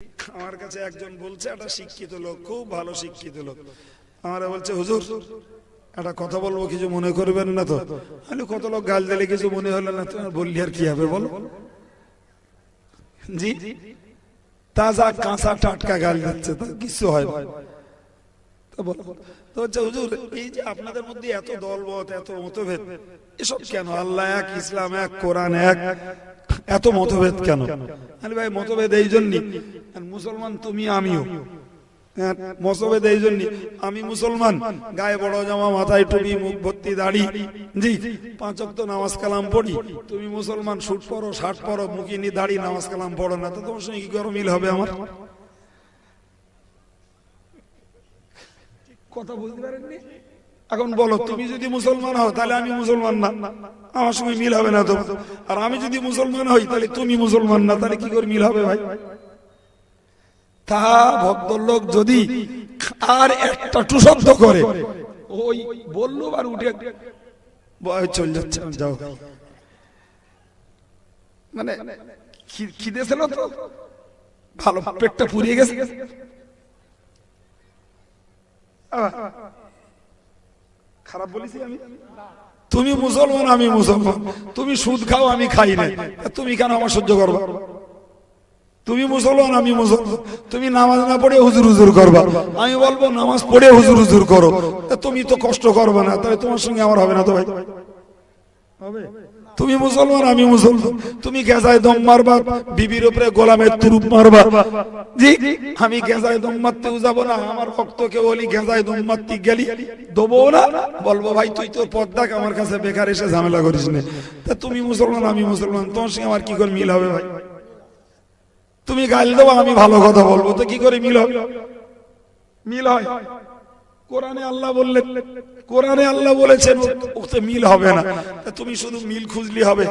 আমার কাছে একজন বলছে, একটা শিক্ষিত লোক, খুব ভালো শিক্ষিত লোক, আমারা বলছে হুজুর একটা কথা বলবো, কিছু মনে করবেন না তো? আমি কত লোক গাল দিলে কিছু মনে হলো না, তোমার বললি আর কি হবে বলো? জি, তাজা কাঁচা টাটকা গাল দিচ্ছে, তো কিছু হয় না। তো বলো তো হচ্ছে হুজুর, এই যে আপনাদের মধ্যে এত দলবত, এত মতভেদ, এসব কেন? আল্লাহ এক, ইসলাম এক, কোরআন এক, এত মতভেদ কেন? আরে ভাই মতভেদ এই জন্যই, মুসলমান তুমি আমিও, মতভেদ এই জন্যই, আমি মুসলমান, গায়ে বড় জামা, মাথায় টুপি, মুখ ভর্তি দাড়ি, জি 5 ওয়াক্ত নামাজ কালাম পড়ি। তুমি মুসলমান, শুট পরো, শার্ট পরো, মুখিনি দাড়ি, নামাজ কালাম পড়ো না, তো তোমার সঙ্গে কি করে মিল হবে আমার? কথা বুঝতে পারেননি? এখন বলো, তুমি যদি মুসলমান হও তাহলে আমি মুসলমান না, আমার সঙ্গে মিল হবে না তো। আর আমি যদি মুসলমান হই তাহলে তুমি মুসলমান না, তাহলে কি করে মিল হবে ভাই? তা ভদ্রলোক যদি আর একটা টু শব্দ করে, ওই বললো আর উঠে চলে যাচ্ছে, যাও। মানে খিদে ছিল তো, ভালো পেটটা পুড়িয়ে গেছে। খারাপ বলেছি আমি? তুমি মুসলমান, আমি মুসলমান, তুমি সুদ খাও, আমি খাই না, তুমি কেন আমার সহ্য করবা? তুমি মুসলমান, আমি মুসলমান, তুমি নামাজ না পড়ে হুজুর হুজুর করবা, আমি বলবো নামাজ পড়ে হুজুর হুজুর করো, তুমি তো কষ্ট করবে না, তাহলে তোমার সঙ্গে আমার হবে না তো ভাই? হবে? তুমি মুসলমান, আমি মুসলমান, তুমি গেজায় দম মারবা, বিবির উপরে গোলামের তুরুপ মারবা, জি আমি গেজায় দম মারতেও যাবো না, আমার ভক্তকে বলি গেজায় দম মারতে গেলি দেবো না, বলবো ভাই তুই তোর পথ দেখ, আমার কাছে বেকার এসে ঝামেলা করিস না। তা তুমি মুসলমান, আমি মুসলমান, তোমার সঙ্গে আমার কি করে মিল হবে ভাই? তুমি গাল দেবো, আমি ভালো কথা বলবো, তো কি করে মিল হবে? মিল হয়? কোরআনে আল্লাহ বললেন, কোরআনে আল্লাহ বলেছেন ওতে মিল হবে না, তুমি শুধু মিল খুঁজলি হবে?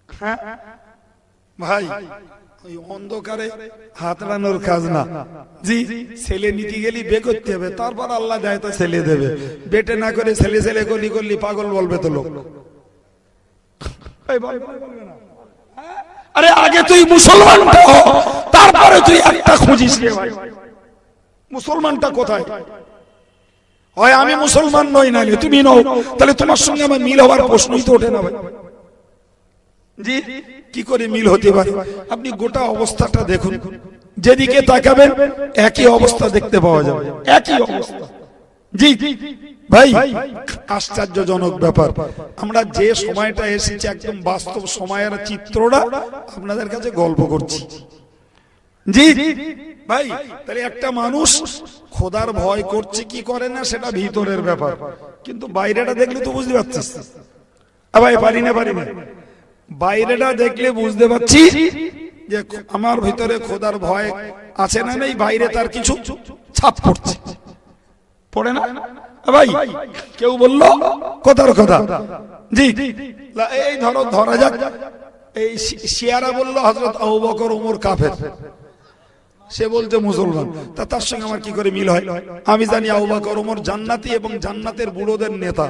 হ্যাঁ ভাই, ওই অন্ধকারে হাতড়ানোর কাজ না, জি ছেলে নিতে গেলি বে করতে হবে, তারপর আল্লাহ দেয় তো ছেলে দেবে, বেটে না করে ছেলে ছেলে করলি করলি পাগল বলবে তো লোক। আরে আগে তুই মুসলমানটা হ, তারপরে তুই একটা খুঁজিস রে ভাই, মুসলমানটা কোথায়? হয় আমি মুসলমান নই, না তুমি নও, তাহলে তোমার সঙ্গে আমার মিল হওয়ার প্রশ্নই তো ওঠে না ভাই। জি কি করে মিল হতে পারে? আপনি গোটা অবস্থাটা দেখুন, যেদিকে তাকাবেন একই অবস্থা দেখতে পাওয়া যাবে, একই অবস্থা। জি ভাই আশ্চর্যজনক ব্যাপার, আমরা যে সময়টা এসেছি একদম বাস্তব সময়ের চিত্রটা আপনাদের কাছে গল্প করছি। জি ভাই, তাহলে একটা মানুষ খোদার ভয় করছে কি করে না সেটা ভিতরের ব্যাপার, কিন্তু বাইরেটা দেখলে তো বুঝতে পারছিস। ভাই পারি না, বাইরেটা দেখলে বুঝতে পারছি যে আমার ভিতরে খোদার ভয় আছে না নেই, বাইরে তার কিছু ছাপ পড়ছে, পড়ে না ভাই? কেউ বললো কথার কথা, জি এই ধরা যাক, এই শিয়ারা বললো হযরত আবু বকর ওমর কাফের, সে বলতে মুসলমান, তা তার সঙ্গে আমার কি করে মিল হয়? আমি জানি আবু বকর ওমর জান্নাতি এবং জান্নাতের বুড়োদের নেতা,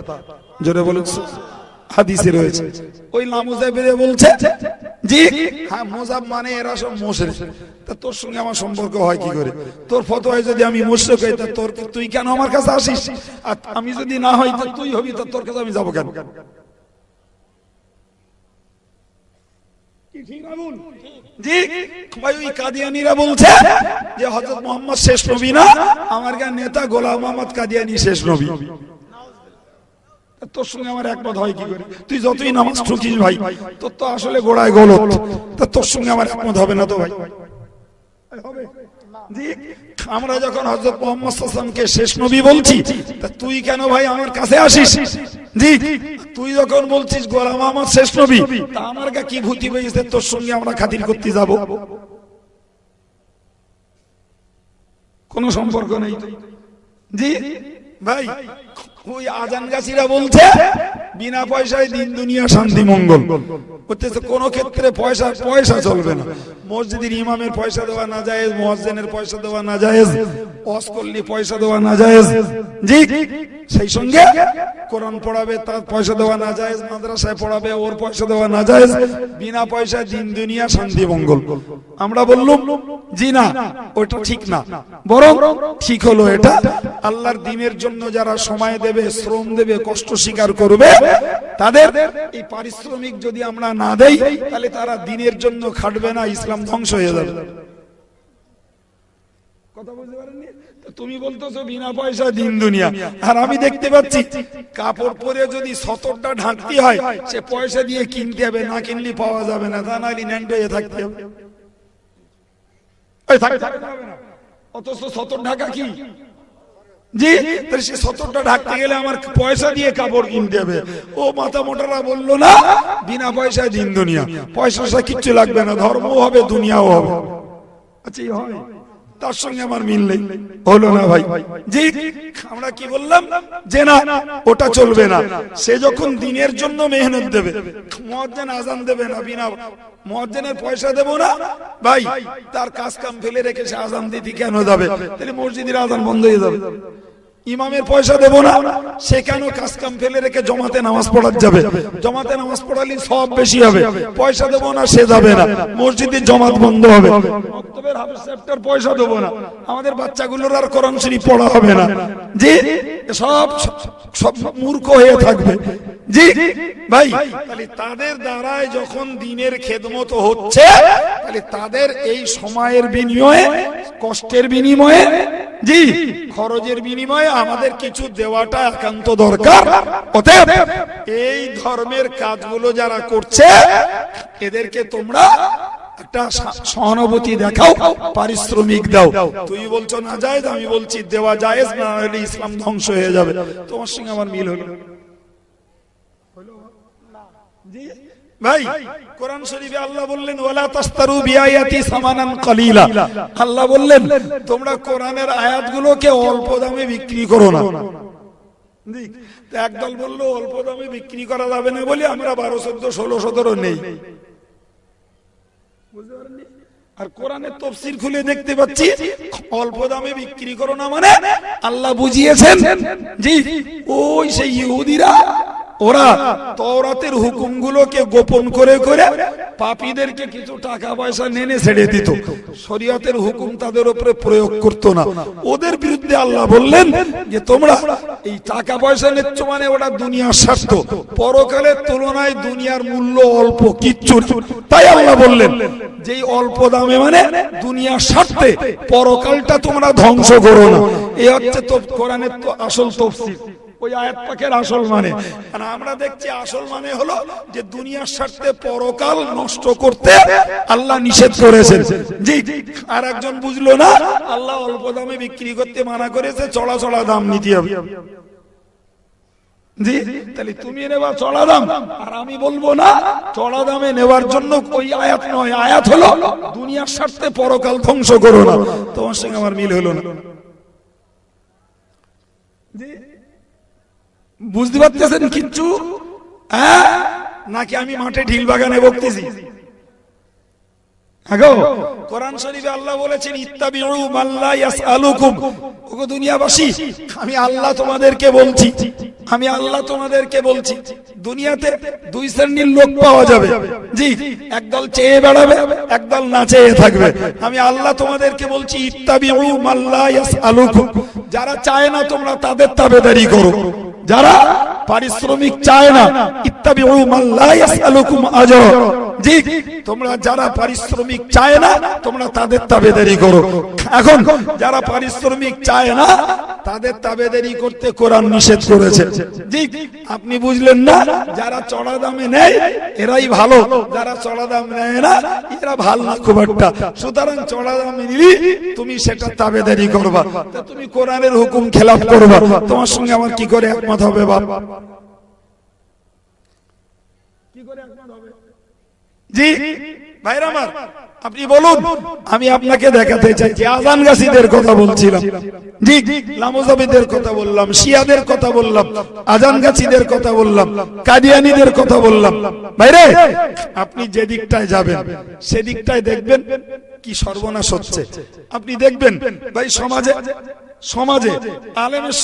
জোরে বলুন, হাদিসে রয়েছে। ওই লামুজাবিরে বলছে জি হ্যাঁ মুজাব মানে এরা সব মুশরিক, তা তোর সঙ্গে আমার সম্পর্ক হয় কি করে? তোর ফতোয়ায় যদি আমি মুশরিক হই, তা তোর তুই কেন আমার কাছে আসিস? আর আমি যদি না হই তো তুই হবি, তো তোর কাছে আমি যাব কেন? জি ভাই, ওই কাদিয়ানীরা বলছে যে হযরত মুহাম্মদ শেষ নবী না, আমার নেতা গোলাম মোহাম্মদ কাদিয়ানী শেষ নবী। তোর সঙ্গে আমার একমত হয় কি করে? তুই যতই নামাজ ঠুকিস ভাই, তোর তো আসলে গোড়ায় গলত, তা তোর সঙ্গে আমার একমত হবে না তো ভাই? হবে? জি আমরা যখন হযরত মুহাম্মদ সাল্লাল্লাহু আলাইহি ওয়াসাল্লামকে শেষ নবী বলছি, তা তুই কেন ভাই আমার কাছে আসিস? জি তুই যখন বলছিস গোলাম মোহাম্মদ শেষ নবী, তা আমার কি ভূতি হয়েছে তোর সঙ্গে আমরা খাতির করতে যাব? কোনো সম্পর্ক নেই। জি ভাই, ওই আজান গাছিরা বলছে বিনা পয়সায় দিন দুনিয়া শান্তি মঙ্গল, বলতেছে কোন ক্ষেত্রে পয়সা চলবে না, মসজিদের ইমামের পয়সা দেওয়া না জায়েজ, মুয়াজ্জিনের পয়সা দেওয়া না জায়েজ, ওয়াজ করলে পয়সা দেওয়া না জায়েজ, জি সেই সঙ্গে কোরআন পড়াবে তার পয়সা দেওয়া না জায়েজ, মাদ্রাসায় পড়াবে ওর পয়সা দেওয়া না জায়েজ, বিনা পয়সায় দিন দুনিয়া শান্তি মঙ্গল। আমরা বললাম জি না, ওটা ঠিক না, বরং ঠিক হলো এটা, আল্লাহর দ্বীনের জন্য যারা সময় দেবে, শ্রম দেবে, কষ্ট স্বীকার করবে, তাদের এই পারিশ্রমিক যদি আমরা না দেই, তাহলে তারা দ্বীনের জন্য খাটবে না, ইসলাম ধ্বংস হয়ে যাবে। কথা বুঝতে পারেননি? তুমি বলতেছো বিনা পয়সা দিন দুনিয়া, আর আমি দেখতে পাচ্ছি কাপড় পরে যদি সতরটা ঢাকতে হয়, সে পয়সা দিয়ে কিনতে হবে, না কিনলে পাওয়া যাবে না, তা নাহলে ন্যান্ড হয়ে থাকতে হবে। অথচ সতর ঢাকা কি জি, সে সতরটা ঢাকতে গেলে আমার পয়সা দিয়ে কাপড় কিনতে হবে। ও মাথা মোটারা বললো না বিনা পয়সায় দিন দুনিয়া, পয়সা কিচ্ছু লাগবে না, ধর্মও হবে দুনিয়াও হবে। আচ্ছা এই হয়, তার সঙ্গে আমার মিল নেই, হলো না ভাই। জি, আমরা কি বললাম যে না ওটা চলবে না। সে যখন দিনের জন্য মেহনত দেবে, মুয়াজ্জিন আজান দেবে না, বিনা মুয়াজ্জিনের পয়সা দেব না ভাই, তার কাজ কাম ফেলে রেখে সে আজান দিতে কেন যাবে? তাহলে মসজিদের আজান বন্ধ হয়ে যাবে। ইমামের পয়সা দেব না, সে কেন কাজ কাম ফেলে রেখে জমাতে নামাজ পড়ার যাবে? জমাতে নামাজ পড়ালে সব বেশি হবে। পয়সা দেব না, সে যাবে না, মসজিদের জমাত বন্ধ হবে। মক্তবের হাফেজ সাহেবটার পয়সা দেব না, আমাদের বাচ্চাগুলোর আর কোরআন শরীফ পড়া হবে না। জি, সব সব মূর্খ হয়ে থাকবে। জি ভাই, তাহলে তাদের দ্বারায় যখন দ্বীনের খেদমত হচ্ছে, তাহলে তাদের এই সময়ের বিনিময়ে, কষ্টের বিনিময়ে, জি খরচের বিনিময়ে আমাদের কিছু দেওয়াটা একান্ত দরকার। অতএব এই ধর্মের কাজগুলো যারা করছে, এদেরকে তোমরা একটা সহানুভূতি দেখাও, পারিশ্রমিক দাও। তুই বলছো না জায়েজ, আমি বলছি দেওয়া জায়েজ, না হলে ইসলাম ধ্বংস হয়ে যাবে। তোমার সঙ্গে আমার মিল হলো ভাই? কোরআন শরীফে আল্লাহ বললেন ওয়ালা তাস্তারু বিআয়াতি সামানান কালিলা, আল্লাহ বললেন তোমরা কোরআনের আয়াতগুলোকে অল্প দামে বিক্রি করো না। একদল বললো অল্প দামে বিক্রি করা যাবে না বলে আমরা 12, 14, 16, 17 নেই। আর কোরআনের তাফসীর খুলে দেখতে পাচ্ছি অল্প দামে বিক্রি করো না মানে আল্লাহ বুঝিয়েছেন জি ওই সেই ইহুদিরা, ওরা তাওরাতের হুকুমগুলোকে গোপন করে করে পাপীদেরকে কিছু টাকা পয়সা নেনে ছেড়ে দিত, শরীয়তের হুকুম তাদের উপরে প্রয়োগ করতো না। ওদের বিরুদ্ধে আল্লাহ বললেন যে তোমরা এই টাকা পয়সা নিচ্ছ মানে ওটা দুনিয়ার স্বার্থ, পরকালের তুলনায় দুনিয়ার মূল্য অল্প, কিচ্ছু। তাই আল্লাহ বললেন যে অল্প দামে মানে দুনিয়ার স্বার্থে পরকালটা তোমরা ধ্বংস করো না। এই হচ্ছে তো কোরআনের তো আসল তাফসীর, ওই আয়াত পাকের আসল মানে। আর আমরা দেখছি আসল মানে হলো যে দুনিয়ার স্বার্থে পরকাল নষ্ট করতে আল্লাহ নিষেধ করেছেন। জি, আর একজন বুঝলো না আল্লাহ অল্প দামে বিক্রি করতে মানা করেছে, চড়া চড়া দাম নিতে হবে। জি, তাহলে তুমি নেবা চড়া দাম, আর আমি বলবো না চড়া দামে নেওয়ার জন্য ওই আয়াত নয়, আয়াত হলো দুনিয়ার স্বার্থে পরকাল ধ্বংস করো না। তোমার সঙ্গে আমার মিল হলো না। জি, বুঝতে পারতেছেন কিচ্ছু? নাকি আমি মাঠে ঢিল বাগানে বকতেছি? কোরআন শরীফে আল্লাহ বলেছেন ইত্তাবিউ মান লা ইয়াসআলুকুম। ওগো দুনিয়াবাসী, আমি আল্লাহ তোমাদেরকে বলছি, আমি আল্লাহ তোমাদেরকে বলছি, দুনিয়াতে দুই শ্রেণীর লোক পাওয়া যাবে। জি, একদল চেয়ে বেড়াবে, একদল না চেয়ে থাকবে। আমি আল্লাহ তোমাদেরকে বলছি ইত্তাবিউ মান লা ইয়াসআলুকুম। যারা চায় না তোমরা তাদের তাবেদারি করো, যারা পারিশ্রমিক চায় না, ইত্তাবিউ মান লা ইয়াসআলুকুম আজর। জি, তোমরা যারা পারিশ্রমিক চায় না তোমরা তাদের তাবেদারি করো। এখন যারা পারিশ্রমিক চায় না তাদের তাবেদারি করতে কোরআন নিষেধ করেছে। জি, আপনি বুঝলেন না? যারা চড়া দামে নেয় এরাই ভালো, যারা চড়া দাম নেয় না এরা ভালো না খুব একটা। সুতরাং চড়া দামে নিলি তুমি সেটা তাবেদারি করবা, তা তুমি কোরআনের হুকুম খেলাফ করবা। তোমার সঙ্গে আমার কি করে একমত হবে বাপ? কি করে একমত হবে? জি ভাইরা আমার, আপনি বলুন, আমি আপনাকে দেখাতে চাই যে আজানগাছিদের কথা বলছিলাম, জি লামোজাবিদের কথা বললাম, শিয়াদের কথা বললাম, আজানগাছিদের কথা বললাম, কাদিয়ানীদের কথা বললাম। ভাইরে, আপনি যে দিকটায় যাবেন সেদিকটায় দেখবেন কি সর্বনাশ হচ্ছে। আপনি দেখবেন ভাই সমাজে আলেমের